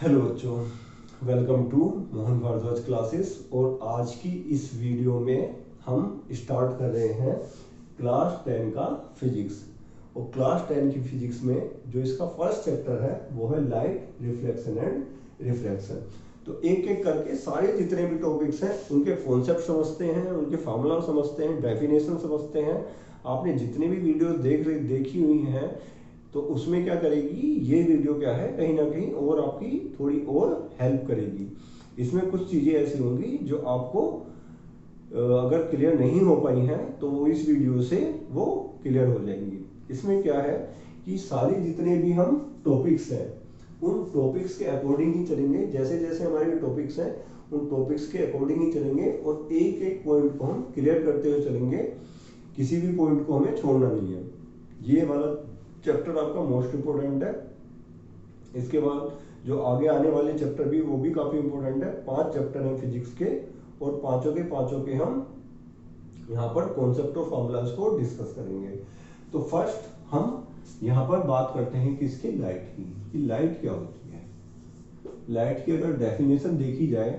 Hello बच्चों, welcome to Mohan Bhardwaj classes. और आज की इस वीडियो में हम स्टार्ट कर रहे हैं क्लास 10 का फिजिक्स। और क्लास 10 की फिजिक्स में जो इसका फर्स्ट चैप्टर है वो है लाइट, रिफ्लेक्शन एंड रिफ्रैक्शन। तो एक एक करके सारे जितने भी टॉपिक्स हैं उनके कॉन्सेप्ट समझते हैं, उनके फार्मूला समझते हैं, डेफिनेशन समझते हैं। आपने जितनी भी वीडियो देखी हुई हैं तो उसमें क्या करेगी ये वीडियो, क्या है, कहीं ना कहीं और आपकी थोड़ी और हेल्प करेगी। इसमें कुछ चीज़ें ऐसी होंगी जो आपको अगर क्लियर नहीं हो पाई हैं तो वो इस वीडियो से वो क्लियर हो जाएंगी। इसमें क्या है कि सारे जितने भी हम टॉपिक्स हैं उन टॉपिक्स के अकॉर्डिंग ही चलेंगे। जैसे जैसे हमारे टॉपिक्स हैं उन टॉपिक्स के अकॉर्डिंग ही चलेंगे और एक एक पॉइंट को हम क्लियर करते हुए चलेंगे। किसी भी पॉइंट को हमें छोड़ना नहीं है। ये वाला चैप्टर आपका मोस्ट इम्पोर्टेंट है। इसके बाद जो आगे आने वाले चैप्टर भी वो भी काफी इंपॉर्टेंट है। 5 चैप्टर हैं फिजिक्स के और पांचों के हम यहाँ पर कॉन्सेप्ट और फॉर्मूलाज को डिस्कस करेंगे। तो फर्स्ट हम यहाँ पर बात करते हैं किसकी, लाइट की, कि लाइट क्या होती है। लाइट की अगर डेफिनेशन देखी जाए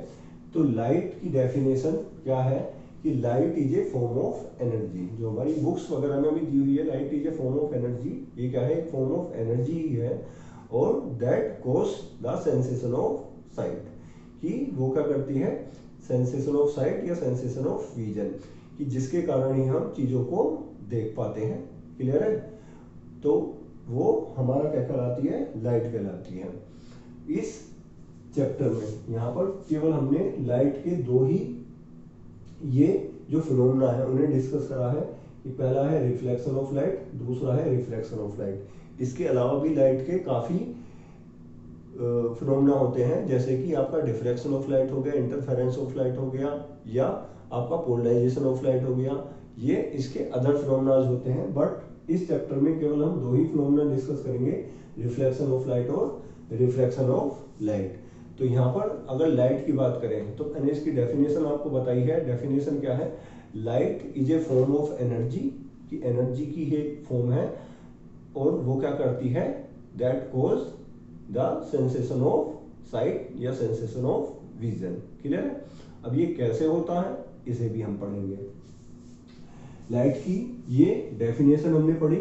तो लाइट की डेफिनेशन क्या है कि light is a form of energy. जो हमारी बुक्स वगैरह में भी दी हुई है, light is a form of energy. ये क्या है, एक फॉर्म ऑफ एनर्जी ही है। और that cause the sensation of site, कि वो क्या करती है, सेंसेशन ऑफ साइट या सेंसेशन ऑफ विजन, कि जिसके कारण ही हम चीजों को देख पाते हैं। क्लियर है। तो वो हमारा क्या कहलाती है, लाइट कहलाती है। इस चैप्टर में यहाँ पर केवल हमने लाइट के दो ही ये जो फिनोमेना है उन्हें डिस्कस करा है कि पहला है रिफ्लेक्शन ऑफ लाइट, दूसरा है रिफ्रैक्शन ऑफ लाइट। इसके अलावा भी लाइट के काफी फिनोमेना होते हैं, जैसे कि आपका डिफ्रैक्शन ऑफ लाइट हो गया, इंटरफेरेंस ऑफ लाइट हो गया, या आपका पोलराइजेशन ऑफ लाइट हो गया। ये इसके अदर फिनोमेना होते हैं, बट इस चैप्टर में केवल हम दो ही फिनोमेना डिस्कस करेंगे, रिफ्लेक्शन ऑफ लाइट और रिफ्रैक्शन ऑफ लाइट। तो यहाँ पर अगर लाइट की बात करें तो मैंने इसकी डेफिनेशन आपको बताई है। डेफिनेशन क्या है, light is a form of energy, कि एनर्जी की एक फॉर्म है और वो क्या करती है, that cause the sensation of site या सेंसेशन ऑफ विजन। क्लियर है। अब ये कैसे होता है इसे भी हम पढ़ेंगे। लाइट की ये डेफिनेशन हमने पढ़ी।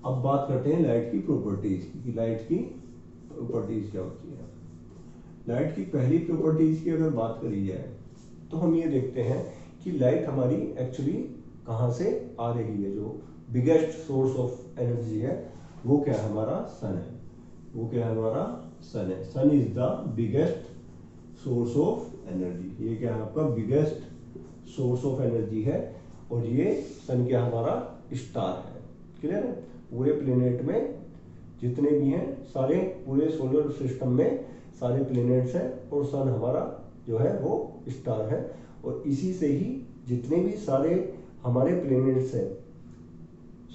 अब बात करते हैं लाइट की प्रॉपर्टीज की, कि लाइट की प्रॉपर्टीज क्या होती है। लाइट की पहली प्रॉपर्टीज की अगर बात करी जाए तो हम ये देखते हैं कि लाइट हमारी एक्चुअली कहाँ से आ रही है। जो बिगेस्ट सोर्स ऑफ एनर्जी है वो क्या है, हमारा सन है। वो क्या है, हमारा सन है। Sun is the biggest source of energy. ये क्या है, आपका बिगेस्ट सोर्स ऑफ एनर्जी है। और ये सन क्या हमारा स्टार है। क्लियर है। पूरे प्लेनेट में जितने भी हैं सारे, पूरे सोलर सिस्टम में सारे प्लेनेट्स हैं और सन हमारा जो है वो स्टार है। और इसी से ही जितने भी सारे हमारे प्लेनेट्स हैं,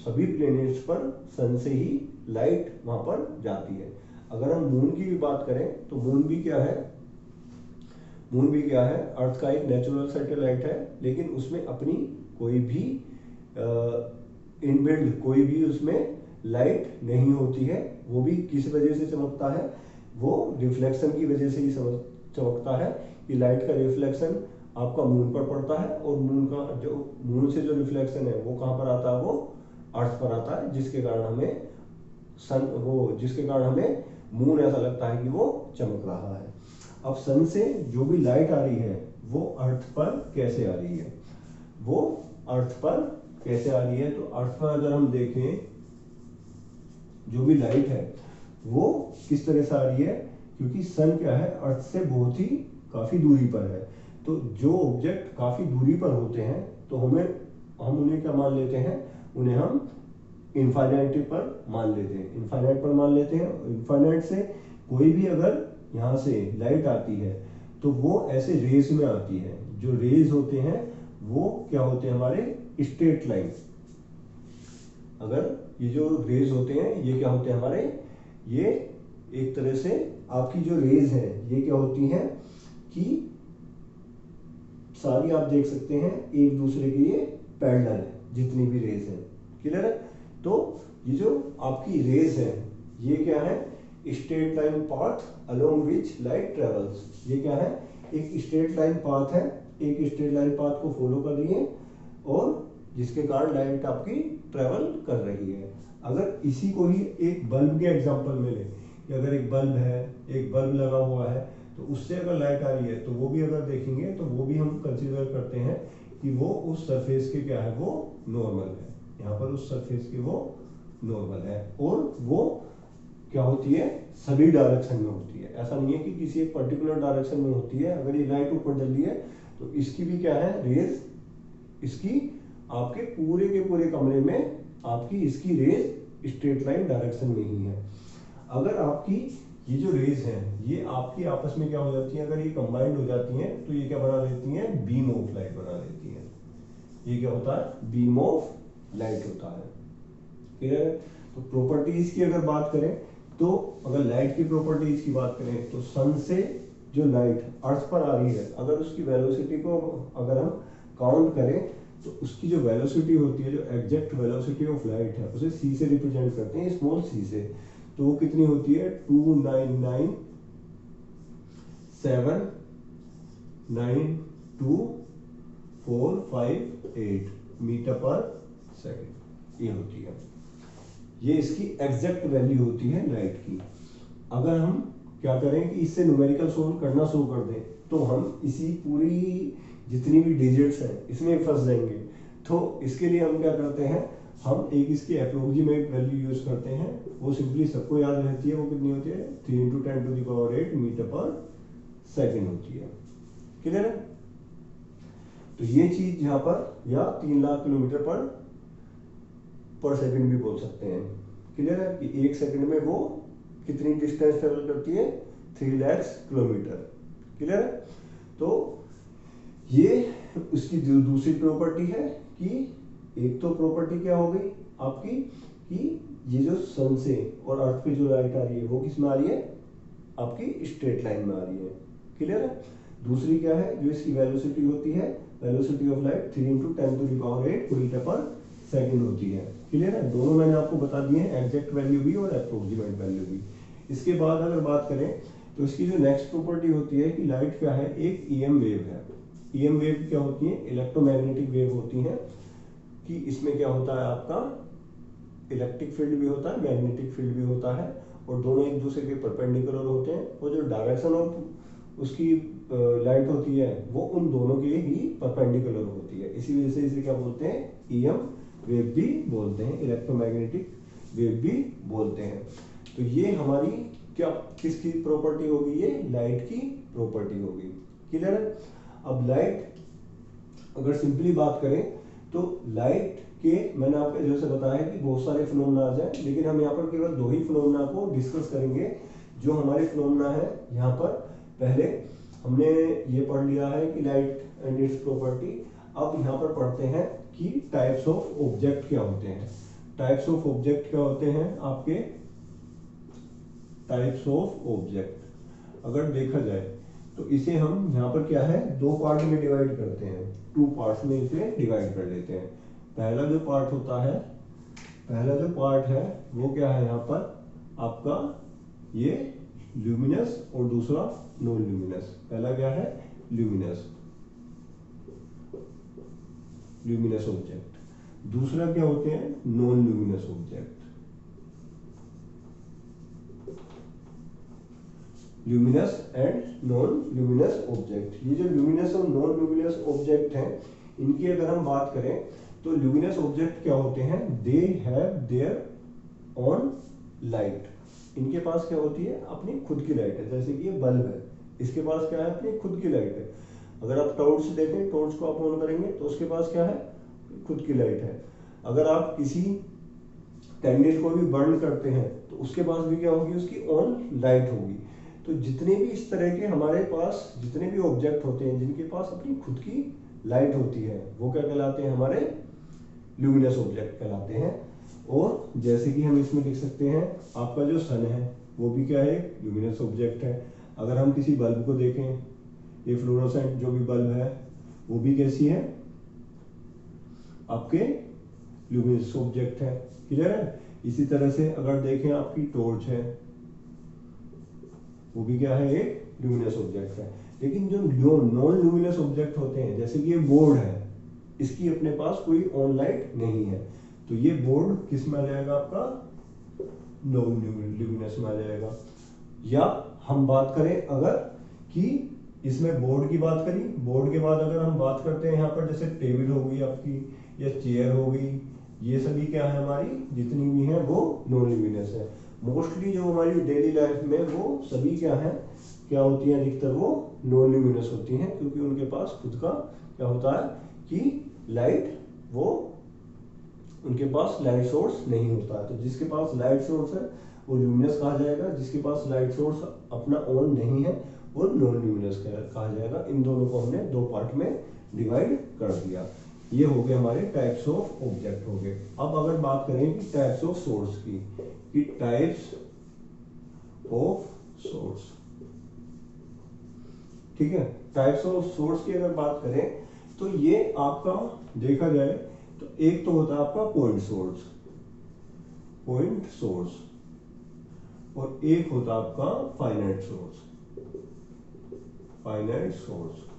सभी प्लेनेट्स पर सन से ही लाइट वहां पर जाती है। अगर हम मून की भी बात करें तो मून भी क्या है, मून भी क्या है, अर्थ का एक नेचुरल सैटेलाइट है, लेकिन उसमें अपनी कोई भी इनबिल्ड कोई भी उसमें लाइट नहीं होती है। वो भी किस वजह से चमकता है, वो रिफ्लेक्शन की वजह से ही चमकता है। कि लाइट का रिफ्लेक्शन आपका मून पर पड़ता है और मून का जो मून से जो रिफ्लेक्शन है वो कहाँ पर आता है, वो अर्थ पर आता है, जिसके कारण हमें जिसके कारण हमें मून ऐसा लगता है कि वो चमक रहा है। अब सन से जो भी लाइट आ रही है वो अर्थ पर कैसे आ रही है, वो अर्थ पर कैसे आ रही है। तो अर्थ पर अगर हम देखें जो भी लाइट है वो किस तरह से आ रही है, क्योंकि सन क्या है, अर्थ से बहुत ही काफी दूरी पर है। तो जो ऑब्जेक्ट काफी दूरी पर होते हैं तो हम उन्हें क्या मान लेते हैं, उन्हें हम इनफाइनाइट पर मान लेते हैं। इनफाइनाइट पर मान लेते हैं। इनफाइनाइट से कोई भी अगर यहाँ से लाइट आती है तो वो ऐसे रेज में आती है। जो रेज होते हैं वो क्या होते हैं, हमारे स्ट्रेट लाइन। अगर ये जो रेज होते हैं ये क्या होते हैं हमारे, ये एक तरह से आपकी जो रेज है ये क्या होती हैं कि सारी आप देख सकते हैं एक दूसरे के ये पैरेलल है, जितनी भी रेज है। क्लियर है। तो ये जो आपकी रेज है ये क्या है, straight line path along which light travels. ये क्या है, एक स्ट्रेट लाइन पाथ है, एक स्ट्रेट लाइन पाथ को फॉलो कर रही है और जिसके कारण लाइट आपकी ट्रेवल कर रही है। अगर इसी को ही एक बल्ब के एग्जांपल में लें कि अगर एक बल्ब है, एक बल्ब लगा हुआ है, तो उससे अगर लाइट आ रही है तो वो भी अगर देखेंगे तो वो भी हम कंसीडर करते हैं कि वो उस सरफेस के क्या है, वो नॉर्मल है। यहाँ पर उस सरफेस के वो नॉर्मल है और वो क्या होती है, सभी डायरेक्शन में होती है। ऐसा नहीं है कि किसी एक पर्टिकुलर डायरेक्शन में होती है। अगर ये लाइट ऊपर जल रही है तो इसकी भी क्या है, रेज इसकी आपके पूरे के पूरे कमरे में आपकी इसकी रेज स्ट्रेट लाइन डायरेक्शन में ही है। अगर आपकी ये जो रेज हैं ये आपकी आपस में क्या हो जाती है, अगर ये कंबाइंड हो जाती हैं तो ये क्या बना लेती हैं, बीम ऑफ लाइट बना लेती हैं। ये क्या होता है, बीम ऑफ लाइट होता है। क्लियर है। तो प्रॉपर्टीज की अगर बात करें तो अगर लाइट की प्रॉपर्टीज की बात करें तो सन से जो लाइट अर्थ पर आ रही है, अगर उसकी वेलोसिटी को अगर हम काउंट करें तो उसकी जो वेलोसिटी होती है, जो एग्जैक्ट वेलोसिटी ऑफ लाइट है, उसे सी से रिप्रेजेंट करते हैं, स्मॉल सी से। तो वो कितनी होती है, 299,792,458 मीटर पर सेकेंड ये होती है। ये इसकी एग्जैक्ट वैल्यू होती है लाइट की। अगर हम क्या करें कि इससे न्यूमेरिकल सोल्व करना शुरू कर दें तो हम इसी पूरी जितनी भी डिजिट्स हैं इसमें फंस जाएंगे। तो इसके लिए हम क्या करते हैं, हम एक इसकी अप्रोक्सीमेट वैल्यू यूज करते हैं। वो सिंपली सबको याद रहती है, वो कितनी होती है, 3 × 10⁸ मीटर पर सेकेंड होती है। क्लियर है। तो ये चीज यहाँ पर, या 3 लाख किलोमीटर पर सेकंड भी बोल सकते हैं। क्लियर है कि एक सेकंड में वो कितनी डिस्टेंस ट्रेवल करती है, 3 लाख किलोमीटर। क्लियर है। तो ये उसकी दूसरी प्रॉपर्टी है कि एक तो प्रॉपर्टी क्या हो गई आपकी कि ये जो सन से और अर्थ पे जो लाइट आ रही है वो किस में आ रही है, आपकी स्ट्रेट लाइन में आ रही है। क्लियर है। दूसरी क्या है, जो इसकी वेलोसिटी होती है, वेलोसिटी ऑफ लाइट 3 × 10⁸ मीटर पर सेकंड होती है। क्लियर है। दोनों मैंने आपको बता दिए हैं, एग्जैक्ट वैल्यू भी और अप्रोक्सीमेट वैल्यू भी। इसके बाद अगर बात करें तो इसकी जो नेक्स्ट प्रॉपर्टी होती है कि लाइट क्या है, एक ईएम वेव है। ईएम वेव क्या होती है, इलेक्ट्रोमैग्नेटिक वेव होती है। कि इसमें क्या होता है, आपका इलेक्ट्रिक फील्ड भी होता है, मैग्नेटिक फील्ड भी होता है, और दोनों एक दूसरे के परपेंडिकुलर होते हैं। और जो डायरेक्शन ऑफ उसकी लाइट होती है वो उन दोनों के ही परपेंडिकुलर होती है। इसी वजह से इसे क्या बोलते हैं, ईएम वेव भी बोलते हैं, इलेक्ट्रोमैग्नेटिक वेव भी बोलते हैं। तो ये हमारी क्या किसकी प्रॉपर्टी होगी, ये लाइट की प्रॉपर्टी होगी। क्लियर है। अब लाइट अगर सिंपली बात करें तो लाइट के मैंने आपको जैसे बताया कि बहुत सारे फिनोमेना हैं, लेकिन हम यहाँ पर केवल 2 ही फिनोमेना को डिस्कस करेंगे। जो हमारे फिनोमेना है यहाँ पर, पहले हमने ये पढ़ लिया है कि लाइट एंड इट्स प्रॉपर्टी। अब यहाँ पर पढ़ते हैं कि टाइप्स ऑफ ऑब्जेक्ट क्या होते हैं। टाइप्स ऑफ ऑब्जेक्ट क्या होते हैं आपके, टाइप्स ऑफ ऑब्जेक्ट अगर देखा जाए तो इसे हम यहाँ पर क्या है, 2 पार्ट में डिवाइड करते हैं, 2 पार्ट्स में इसे डिवाइड कर लेते हैं। पहला जो पार्ट होता है, पहला जो पार्ट है वो क्या है यहाँ पर आपका, ये ल्यूमिनस और दूसरा नॉन ल्यूमिनस। पहला क्या है, ल्यूमिनस, ल्यूमिनस ऑब्जेक्ट। दूसरा क्या होते हैं, non luminous object. Luminous and non luminous object. ये जो ल्यूमिनस और नॉन ल्यूमिनस ऑब्जेक्ट हैं, इनकी अगर हम बात करें तो ल्यूमिनस ऑब्जेक्ट क्या होते हैं, they have their on light. इनके पास क्या होती है, अपनी खुद की लाइट है। जैसे कि ये बल्ब है, इसके पास क्या है, अपनी खुद की लाइट है। अगर आप टॉर्च देखें, टॉर्च को आप ऑन करेंगे तो उसके पास क्या है, खुद की लाइट है। अगर आप किसी कैंडल को भी बर्न करते हैं तो उसके पास भी क्या होगी, उसकी ऑन लाइट होगी। तो जितने भी इस तरह के हमारे पास जितने भी ऑब्जेक्ट होते हैं जिनके पास अपनी खुद की लाइट होती है, वो क्या कहलाते हैं, हमारे ल्यूमिनस ऑब्जेक्ट कहलाते हैं। और जैसे कि हम इसमें लिख सकते हैं, आपका जो सन है वो भी क्या है, ल्यूमिनस ऑब्जेक्ट है। अगर हम किसी बल्ब को देखें, ये फ्लोरोसेंट जो भी बल्ब है वो भी कैसी है, आपके ल्यूमिनस ऑब्जेक्ट है। क्लियर है। इसी तरह से अगर देखें आपकी टॉर्च है, वो भी क्या है, एक ल्यूमिनस ऑब्जेक्ट है। लेकिन जो नॉन ल्यूमिनस ऑब्जेक्ट होते हैं, जैसे कि ये बोर्ड है, इसकी अपने पास कोई ऑन लाइट नहीं है, तो ये बोर्ड किस में आ जाएगा, आपका नॉन ल्यूमिनस में आ जाएगा। या हम बात करें अगर कि इसमें बोर्ड की बात करी, बोर्ड के बाद अगर हम बात करते हैं यहाँ पर, जैसे टेबल होगी आपकी या चेयर होगी, ये सभी क्या है, हमारी जितनी भी हैं वो नॉन ल्यूमिनस है। मोस्टली जो हमारी डेली लाइफ में वो सभी क्या है, क्या होती हैं, अधिकतर वो नॉन ल्यूमिनस होती हैं, क्योंकि उनके पास खुद का क्या होता है कि लाइट, वो उनके पास लाइट सोर्स नहीं होता है। तो जिसके पास लाइट सोर्स है वो ल्यूमिनस कहा जाएगा, जिसके पास लाइट सोर्स अपना ऑन नहीं है वो नॉन ल्यूमिनस कहा जाएगा। इन दोनों को हमने दो पार्ट में डिवाइड कर दिया। ये हो गए हमारे टाइप्स ऑफ ऑब्जेक्ट हो गए। अब अगर बात करें कि टाइप्स ऑफ सोर्स की, कि टाइप्स ऑफ सोर्स, ठीक है, टाइप्स ऑफ सोर्स की अगर बात करें तो ये आपका देखा जाए तो एक तो होता है आपका पॉइंट सोर्स, पॉइंट सोर्स, और एक होता है आपका फाइनाइट सोर्स, फाइनाइट सोर्स।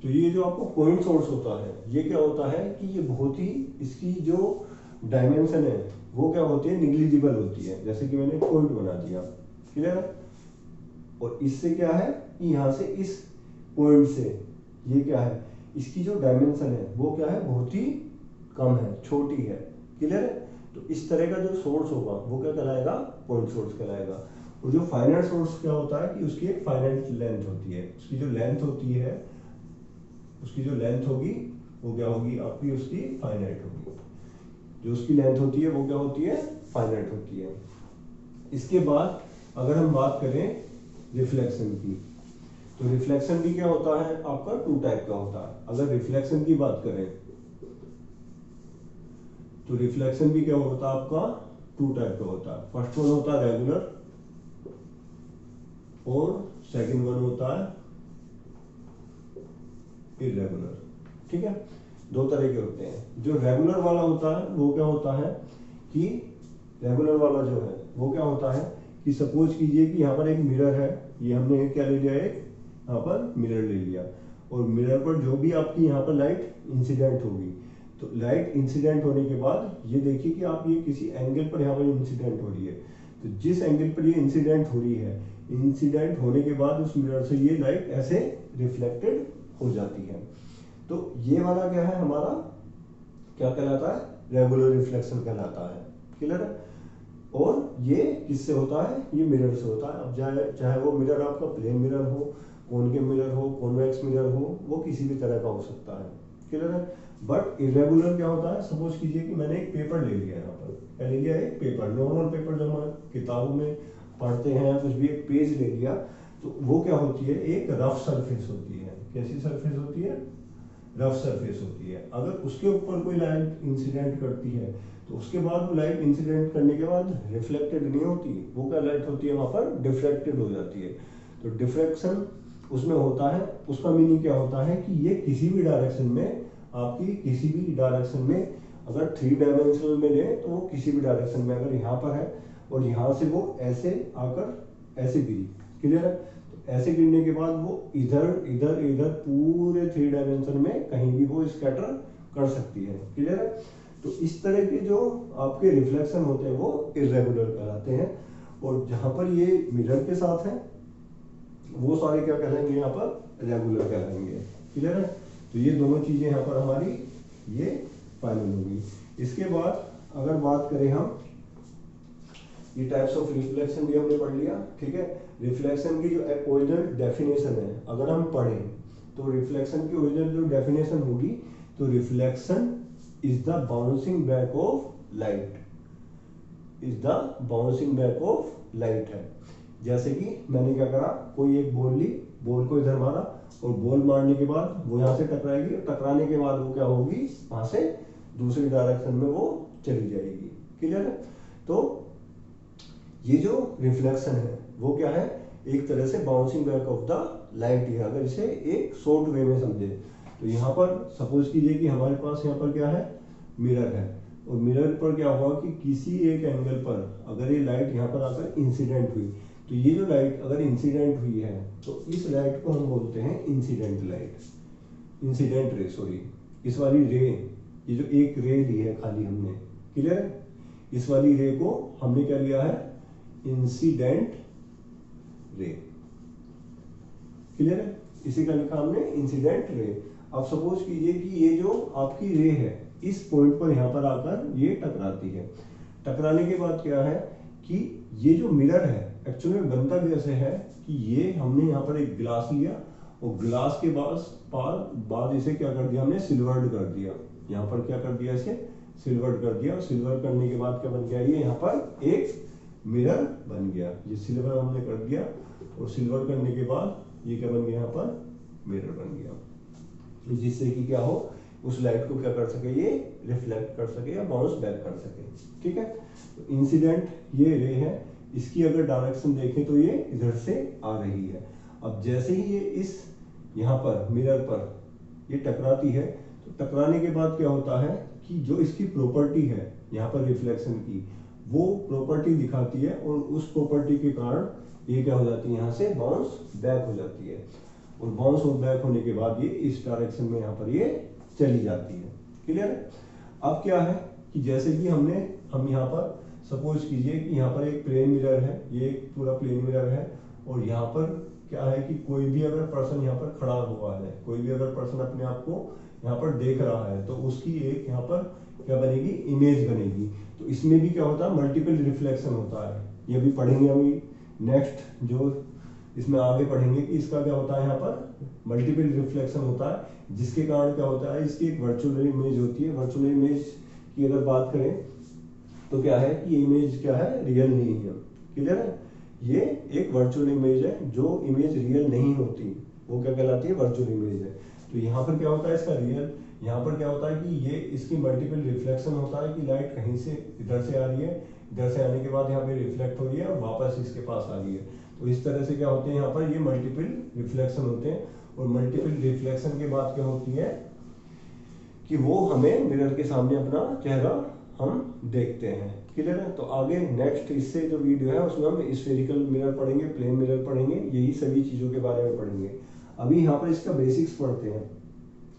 तो ये जो आपको पॉइंट सोर्स होता है, ये क्या होता है कि ये बहुत ही, इसकी जो डायमेंशन है वो क्या होती है, निग्लिजिबल होती है। जैसे कि मैंने पॉइंट बना दिया, क्लियर है, और इससे क्या है कि यहाँ से इस पॉइंट से ये क्या है, इसकी जो डायमेंशन है वो क्या है, बहुत ही कम है, छोटी है, क्लियर है। तो इस तरह का जो सोर्स होगा वो क्या कहलाएगा, पॉइंट सोर्स कहलाएगा। और जो फाइनाइट सोर्स क्या होता है कि उसकी एक फाइनाइट लेंथ होती है, उसकी जो लेंथ होती है, उसकी जो लेंथ होगी वो क्या होगी आपकी, उसकी फाइनाइट होगी। जो उसकी लेंथ होती है वो क्या होती है, फाइनाइट होती है। इसके बाद अगर हम बात करें रिफ्लेक्शन की, तो रिफ्लेक्शन भी क्या होता है आपका, टू टाइप का होता है। अगर रिफ्लेक्शन की बात करें तो रिफ्लेक्शन भी क्या होता है आपका, टू टाइप का होता है। फर्स्ट वन होता है रेगुलर और सेकंड वन होता है इरेगुलर, ठीक है, दो तरह के होते हैं। जो रेगुलर वाला होता है वो क्या होता है कि, रेगुलर वाला जो है वो क्या होता है कि सपोज कीजिए कि यहाँ पर एक मिरर है, ये हमने क्या ले लिया, एक यहाँ पर मिरर ले लिया, और मिरर पर जो भी आपकी यहाँ पर लाइट इंसिडेंट होगी, तो लाइट इंसिडेंट होने के बाद ये देखिए कि आप ये किसी एंगल पर यहाँ पर इंसिडेंट हो रही है, तो जिस एंगल पर ये इंसिडेंट हो रही है, इंसिडेंट होने के बाद उस मिरर से ये लाइट ऐसे रिफ्लेक्टेड हो जाती है। तो ये वाला क्या है हमारा, क्या कहलाता है, रेगुलर रिफ्लेक्शन कहलाता है, क्लियर है। और ये किससे होता है, ये मिरर से होता है। अब चाहे वो मिरर आपका प्लेन मिरर हो, कॉनकेव मिरर हो, कॉन्वेक्स मिरर हो, वो किसी भी तरह का हो सकता है, क्लियर है। बट इरेगुलर क्या होता है, सपोज कीजिए कि मैंने एक पेपर ले लिया, यहाँ पर क्या ले लिया, एक पेपर, नॉर्मल पेपर जो हम किताबों में पढ़ते हैं, कुछ भी एक पेज ले लिया, तो वो क्या होती है, एक रफ सरफेस होती है। कैसी सरफेस होती है, रफ सरफेस होती है। अगर उसके ऊपर कोई लाइट इंसिडेंट करती है तो उसके बाद वो लाइट इंसिडेंट करने के बाद रिफ्लेक्टेड नहीं होती, वो क्या लाइट होती है वहां पर, डिफ्रैक्टेड हो जाती है। तो डिफ्रैक्शन उसमें होता है, उसका मीनिंग क्या होता है कि ये किसी भी डायरेक्शन में, आपकी किसी भी डायरेक्शन में, अगर थ्री डायमेंशनल में ले तो वो किसी भी डायरेक्शन में, अगर यहाँ पर है और यहाँ से वो ऐसे आकर ऐसे गिरी, क्लियर है, तो ऐसे गिरने के बाद वो इधर इधर इधर पूरे थ्री डायमेंशन में कहीं भी वो स्कैटर कर सकती है, क्लियर है। तो इस तरह के जो आपके रिफ्लेक्शन होते हैं वो इरेगुलर कहलाते हैं, और जहां पर ये मिरर के साथ है वो सारे क्या कहलाएंगे, यहाँ पर रेगुलर कहलाएंगे, क्लियर है। तो ये दोनों चीजें यहाँ पर हमारी ये फाइनल होगी। इसके बाद अगर बात करें हम, ये टाइप्स ऑफ रिफ्लेक्शन भी हमने पढ़ लिया, ठीक है। रिफ्लेक्शन की जो ओरिजिनल डेफिनेशन है अगर हम पढ़ें तो रिफ्लेक्शन की ओरिजिनल जो डेफिनेशन होगी, तो reflection is the bouncing back of light, is the bouncing back of light है। जैसे कि मैंने क्या करा, कोई एक बॉल ली, बॉल को इधर मारा, और बॉल मारने के बाद वो यहाँ से टकराएगी, और टकराने के बाद वो क्या होगी, वहां से दूसरी डायरेक्शन में वो चली जाएगी, क्लियर है। तो ये जो रिफ्लेक्शन है वो क्या है, एक तरह से bouncing back of the light है। अगर इसे एक शॉर्ट वे में समझे तो यहाँ पर सपोज कीजिए कि हमारे पास यहाँ पर क्या है, मिरर है, और मिरर पर क्या हुआ कि किसी एक एंगल पर अगर ये लाइट यहाँ पर आकर इंसिडेंट हुई, तो ये जो लाइट अगर इंसिडेंट हुई है तो इस लाइट को हम बोलते हैं incident light, incident ray, sorry. इस वाली रे, ये जो एक रे ली है खाली हमने, क्लियर है, इस वाली रे को हमने क्या लिया है, इंसिडेंट रे, क्लियर है, इसी का लिखा हमने इंसिडेंट रे। अब सपोज कीजिए कि ये जो आपकी रे है इस पॉइंट पर यहाँ पर आकर ये टकराती है। टकराने के बाद क्या है कि ये जो मिरर है एक्चुअली में बनता कैसे है कि ये हमने यहाँ पर एक गिलास लिया और गिलास के बाद इसे क्या कर दिया हमने, सिल्वर्ड कर दिया। यहाँ पर क्या कर दिया, इसे सिल्वर्ड कर दिया, और सिल्वर करने के बाद क्या बन गया, ये यहाँ पर एक मिरर बन गया। ये सिल्वर हमने कर दिया और सिल्वर करने के बाद ये क्या बन गया, यहाँ पर मिरर बन गया, जिससे कि क्या हो, उस लाइट को क्या कर सके, ये रिफ्लेक्ट कर सके या बाउंस बैक कर सके। ठीक है, तो इंसिडेंट ये रे है, इसकी अगर डायरेक्शन देखें तो ये इधर से आ रही है। अब जैसे ही ये इस यहाँ पर मिरर पर ये टकराती है तो टकराने के बाद क्या होता है कि जो इसकी प्रॉपर्टी है यहाँ पर रिफ्लेक्शन की, वो प्रॉपर्टी दिखाती है और उस प्रॉपर्टी के कारण ये क्या हो जाती है, यहाँ से बाउंस बैक हो जाती है, और बाउंस और बैक होने के बाद ये इस डायरेक्शन में यहाँ पर ये चली जाती है। क्लियर है। अब क्या है कि जैसे कि हम यहाँ पर सपोज कीजिए कि यहाँ पर एक प्लेन मिरर है, ये एक पूरा प्लेन मिरर है, और यहाँ पर क्या है कि कोई भी अगर पर्सन यहाँ पर खड़ा हुआ है, कोई भी अगर पर्सन अपने आप को यहाँ पर देख रहा है तो उसकी एक यहाँ पर क्या बनेगी, इमेज बनेगी। तो इसमें भी क्या होता है, मल्टीपल रिफ्लेक्शन होता है। ये भी पढ़ेंगे अभी नेक्स्ट जो इसमें आगे पढ़ेंगे कि इसका क्या होता है, यहाँ पर मल्टीपल रिफ्लेक्शन होता है, जिसके कारण क्या होता है, इसकी एक वर्चुअल इमेज होती है। वर्चुअल इमेज की अगर बात करें तो क्या है कि इमेज क्या है, रियल नहीं है। क्लियर है, ये एक वर्चुअल इमेज है, जो इमेज रियल नहीं होती वो क्या कहलाती है, वर्चुअल इमेज है। तो यहाँ पर क्या होता है इसका रियल, यहाँ पर क्या होता है कि ये इसकी मल्टीपल रिफ्लेक्शन होता है कि लाइट कहीं से इधर से आ रही है, इधर से आने के बाद यहाँ पे रिफ्लेक्ट हो रही है और वापस इसके पास आ रही है। तो इस तरह से क्या होते हैं, यहाँ पर ये मल्टीपल रिफ्लेक्शन होते हैं, और मल्टीपल रिफ्लेक्शन के बाद क्या होती है कि वो हमें मिरर के सामने अपना चेहरा हम देखते हैं। क्लियर है। तो आगे नेक्स्ट इससे जो वीडियो है उसमें हम स्फेरिकल मिरर पढ़ेंगे, प्लेन मिरर पढ़ेंगे, यही सभी चीज़ों के बारे में पढ़ेंगे। अभी यहाँ पर इसका बेसिक्स पढ़ते हैं।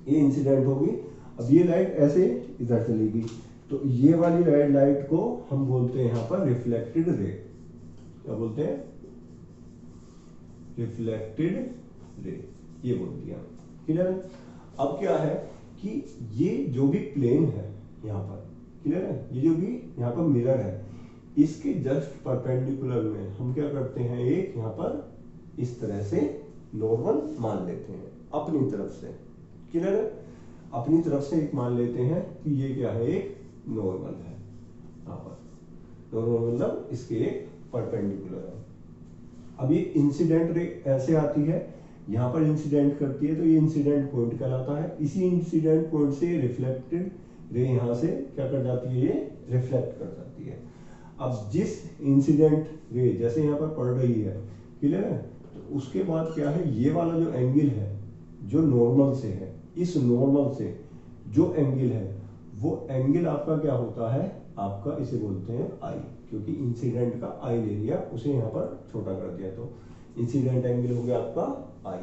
ये इंसिडेंट होगी, अब ये लाइट ऐसे इधर चलेगी, तो ये वाली लाइट को हम बोलते हैं यहाँ पर रिफ्लेक्टेड रे। क्या बोलते हैं, रिफ्लेक्टेड रे, ये बोल दिया। क्लियर है। अब क्या है कि ये जो भी प्लेन है यहाँ पर, क्लियर है, ये जो भी यहाँ पर मिरर है, इसके जस्ट परपेंडिकुलर में हम क्या करते हैं, एक यहाँ पर इस तरह से नॉर्मल मान लेते हैं अपनी तरफ से। क्लियर है, अपनी तरफ से एक मान लेते हैं कि ये क्या है, एक नॉर्मल है। यहाँ पर नॉर्मल मतलब इसके एक परपेंडिकुलर है। अब ये इंसिडेंट रे ऐसे आती है, यहाँ पर इंसिडेंट करती है, तो ये इंसिडेंट पॉइंट कहलाता है। इसी इंसिडेंट पॉइंट से रिफ्लेक्टेड रे यहाँ से क्या कर जाती है, ये रिफ्लेक्ट कर जाती है। अब जिस इंसिडेंट रे जैसे यहाँ पर पड़ रही है, क्लियर है, तो उसके बाद क्या है, ये वाला जो एंगल है जो नॉर्मल से है, इस नॉर्मल से जो एंगल है वो एंगल आपका क्या होता है, आपका इसे बोलते हैं आई, क्योंकि इंसिडेंट का आई ले लिया, उसे यहाँ पर छोटा कर दिया, तो इंसिडेंट एंगल हो गया आपका आई।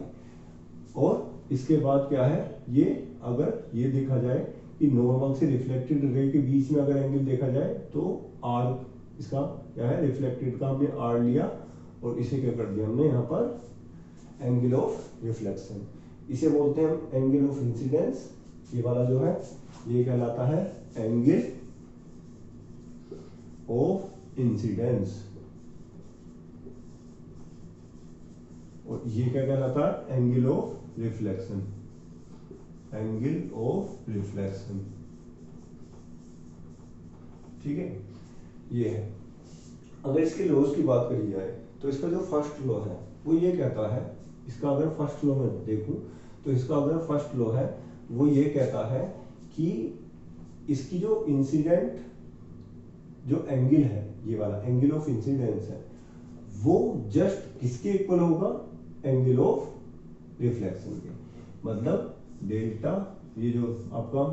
और इसके बाद क्या है, ये अगर ये देखा जाए कि नॉर्मल से रिफ्लेक्टेड रे के बीच में अगर एंगल देखा जाए तो आर, इसका क्या है, रिफ्लेक्टेड का हमने आर लिया और इसे क्या कर दिया हमने यहाँ पर एंगल ऑफ रिफ्लेक्शन, इसे बोलते हैं हम एंगल ऑफ इंसिडेंस। ये वाला जो है ये कहलाता है एंगल ऑफ इंसिडेंस, और ये क्या कहलाता है, angle of reflection, angle of reflection. ठीक है, ये है। अगर इसके लॉज की बात करी जाए तो इसका जो फर्स्ट लॉ है वो ये कहता है, इसका अगर फर्स्ट लॉ में देखूं तो इसका अगर फर्स्ट लॉ है वो ये कहता है कि इसकी जो इंसिडेंट जो एंगल है, ये वाला एंगल ऑफ इंसिडेंस है, वो जस्ट किसके इक्वल होगा, एंगल ऑफ रिफ्लेक्शन के। मतलब डेल्टा, ये जो आपका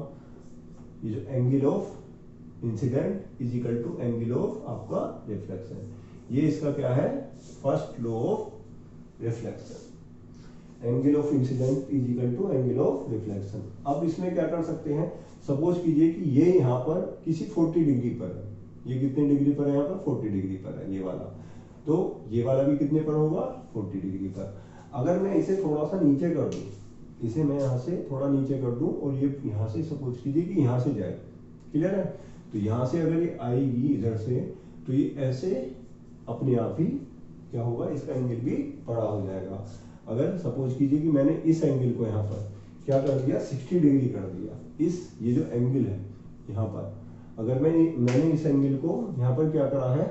ये जो angle of incident is equal to angle of आपका रिफ्लेक्शन। ये इसका क्या है, first law of reflection, angle of incident is equal to angle of reflection. अब इसमें क्या कर सकते हैं, सपोज कीजिए कि ये यहाँ पर किसी 40 डिग्री पर है, ये कितने डिग्री पर है, यहाँ पर 40 डिग्री पर है ये वाला, तो ये वाला भी कितने पर होगा, 40 डिग्री पर। अगर मैं इसे थोड़ा सा नीचे कर दूं, इसे मैं यहाँ से थोड़ा नीचे कर दूं और ये यहाँ से सपोज कीजिए कि यहाँ से जाए, क्लियर है, तो यहाँ से अगर ये आएगी इधर से, तो ये ऐसे अपने आप ही क्या होगा, इसका एंगल भी बड़ा हो जाएगा। अगर सपोज कीजिए कि मैंने इस एंगल को यहाँ पर क्या कर दिया, 60 डिग्री कर दिया, इस ये जो एंगल है यहाँ पर, अगर मैंने इस एंगल को यहाँ पर क्या करा है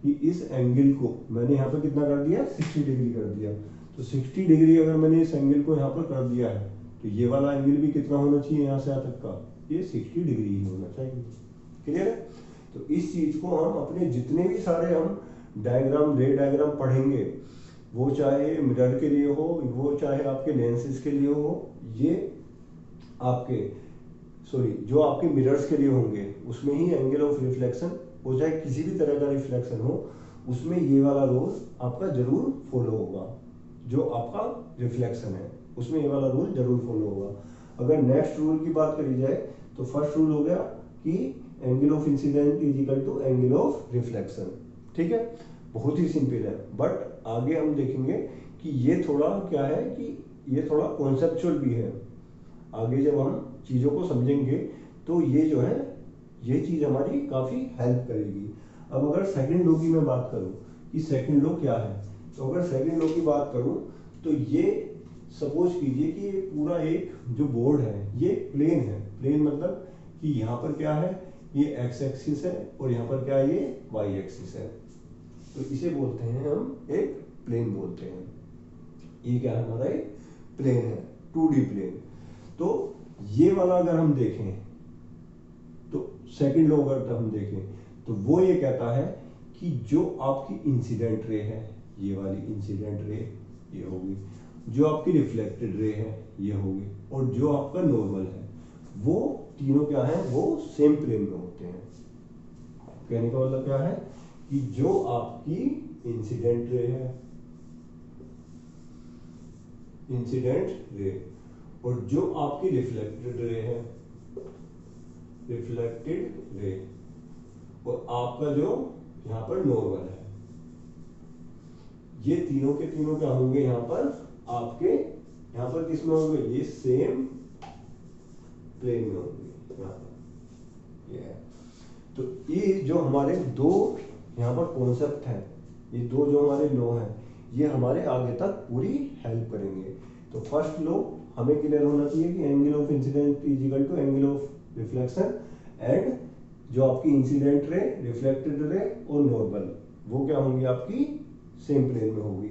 कि इस एंगल को मैंने यहाँ पर कितना कर दिया, 60 डिग्री कर दिया। तो 60 डिग्री अगर मैंने इस एंगल को यहाँ पर कर दिया है, तो ये वाला एंगल भी कितना होना चाहिए, यहाँ से यहाँ तक का, ये 60 डिग्री ही होना चाहिए, क्लियर है। तो इस चीज को हम अपने जितने भी सारे हम डायग्राम, रे डायग्राम पढ़ेंगे, वो चाहे मिरर के लिए हो, वो चाहे आपके लेंसेज के लिए हो, ये आपके जो आपके मिरर्स के लिए होंगे, उसमें ही एंगल ऑफ रिफ्लेक्शन हो, चाहे किसी भी तरह का रिफ्लेक्शन हो, उसमें ये वाला रूल आपका जरूर फॉलो होगा। जो आपका रिफ्लेक्शन है उसमें ये वाला रूल जरूर फॉलो होगा। अगर नेक्स्ट रूल की बात करी जाए तो फर्स्ट रूल हो गया कि angle of incident is equal to angle of reflection, ठीक है, बहुत ही सिंपल है। बट आगे हम देखेंगे कि ये थोड़ा क्या है कि ये थोड़ा कॉन्सेप्चुअल भी है। आगे जब हम चीजों को समझेंगे तो ये जो है ये चीज हमारी काफी हेल्प करेगी। अब अगर सेकंड लॉ की मैं बात करूं कि सेकंड लॉ क्या है, तो अगर सेकंड लॉ की बात करूं तो ये सपोज कीजिए कि ये पूरा एक जो बोर्ड है ये प्लेन है। प्लेन मतलब कि यहाँ पर क्या है, ये एक्स एक्सिस है और यहाँ पर क्या है, ये वाई एक्सिस है। तो इसे बोलते हैं हम एक प्लेन बोलते हैं। ये क्या है, हमारा एक प्लेन है, 2D प्लेन। तो ये वाला अगर हम देखें तो सेकंड लॉ अगर हम देखें तो वो ये कहता है कि जो आपकी इंसिडेंट रे है, ये वाली इंसिडेंट रे ये होगी, जो आपकी रिफ्लेक्टेड रे है ये होगी, और जो आपका नॉर्मल है, वो तीनों क्या है, वो सेम प्लेन में होते हैं। कहने का मतलब क्या है कि जो आपकी इंसिडेंट रे है, इंसिडेंट रे, और जो आपकी रिफ्लेक्टेड रे है, रिफ्लेक्टेड रे, और आपका जो यहाँ पर नॉर्मल है, ये तीनों के तीनों क्या होंगे, यहाँ पर आपके यहाँ पर किस में होंगे, ये सेम प्लेन में होंगे। यहाँ पर ये है। तो ये जो हमारे दो यहाँ पर कॉन्सेप्ट है, ये दो जो हमारे लॉ हैं, ये हमारे आगे तक पूरी हेल्प करेंगे। तो फर्स्ट लॉ हमें क्लियर होना चाहिए कि angle of incident is equal to angle of reflection, and जो आपकी इंसिडेंट रे, रिफ्लेक्टेड रे और नॉर्मल, वो क्या होंगी, आपकी सेम प्लेन में होगी।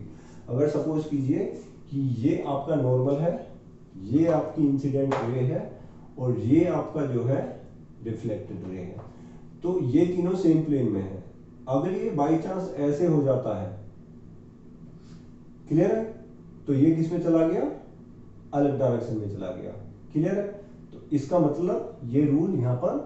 अगर सपोज कीजिए कि ये आपका नॉर्मल है, ये आपकी इंसिडेंट रे है, और ये आपका जो है रिफ्लेक्टेड रे है, तो ये तीनों सेम प्लेन में है। अगर ये बाई चांस ऐसे हो जाता है, क्लियर है, तो ये किस में चला गया, अलग डायरेक्शन में चला गया, क्लियर है। तो इसका मतलब ये रूल यहाँ पर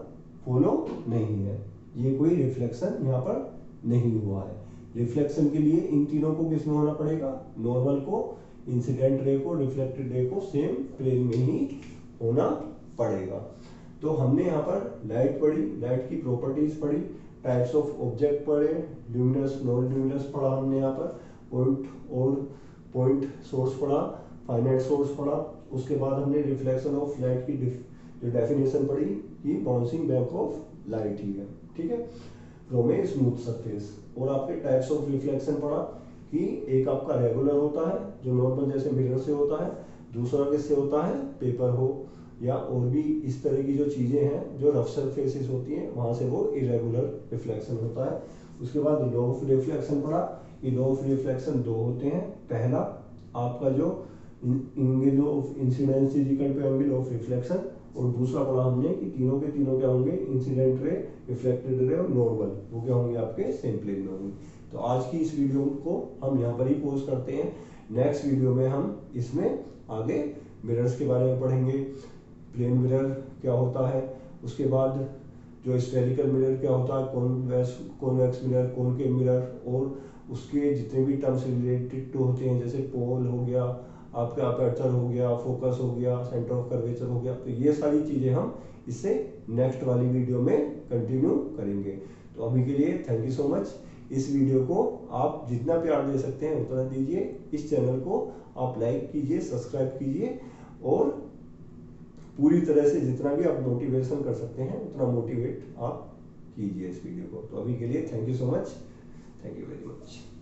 फॉलो नहीं है, ये कोई रिफ्लेक्शन यहाँ पर नहीं हुआ है। रिफ्लेक्शन के लिए इन तीनों को किस में होना पड़ेगा, नॉर्मल को, इंसिडेंट रे को, रिफ्लेक्टेड रे को सेम प्लेन में ही होना पड़ेगा। तो हमने यहाँ पर लाइट पढ़ी, लाइट की प्रॉपर्टीज पढ़ी, टाइप्स ऑफ ऑब्जेक्ट पढ़े, ल्यूमिनस नॉन ल्यूमिनस पढ़ा हमने यहाँ पर, पॉइंट और पॉइंट सोर्स पढ़ा, फाइनाइट सोर्स पढ़ा। उसके बाद हमने रिफ्लेक्शन ऑफ लाइट की जो डेफिनेशन पढ़ी कि बाउंसिंग बैक ऑफ लाइट ही है, ठीक है, फ्रॉम ए स्मूथ सरफेस। और आपके टाइप्स ऑफ रिफ्लेक्शन पढ़ा कि एक आपका रेगुलर होता है जो नॉर्मल जैसे मिरर से होता है, दूसरा किससे होता है, पेपर हो या और भी इस तरह की जो चीजें हैं जो रफ सरफेसेस होती हैं वहां से वो इरेगुलर रिफ्लेक्शन होता है। उसके बाद लॉ ऑफ रिफ्लेक्शन पढ़ा कि लॉ ऑफ रिफ्लेक्शन दो होते हैं, पहला आपका जो angle of incidence is equal to angle of reflection, और दूसरा पढ़ा हमने कि तीनों के तीनों क्या होंगे, इंसिडेंट रे, रिफ्लेक्टेड रे और नॉर्मल, वो क्या होंगे, आपके सेम प्लेन में होंगे। तो आज की इस वीडियो को हम यहाँ पर ही पॉज करते हैं। नेक्स्ट वीडियो में हम इसमें आगे मिरर्स के बारे में पढ़ेंगे, प्लेन मिरर क्या होता है, उसके बाद जो स्फेरिकल मिरर क्या होता है, कॉन्वेक्स मिरर, कॉनकेव मिरर, और उसके जितने भी टर्म्स रिलेटेड होते हैं, जैसे पोल हो गया, आपका अपर्चर हो गया, फोकस हो गया, सेंटर ऑफ कर्वेचर हो गया, तो ये सारी चीज़ें हम इससे नेक्स्ट वाली वीडियो में कंटिन्यू करेंगे। तो अभी के लिए थैंक यू सो मच। इस वीडियो को आप जितना प्यार दे सकते हैं उतना दीजिए। इस चैनल को आप लाइक कीजिए, सब्सक्राइब कीजिए, और पूरी तरह से जितना भी आप मोटिवेशन कर सकते हैं उतना मोटिवेट आप कीजिए इस वीडियो को। तो अभी के लिए thank you so much, thank you very much.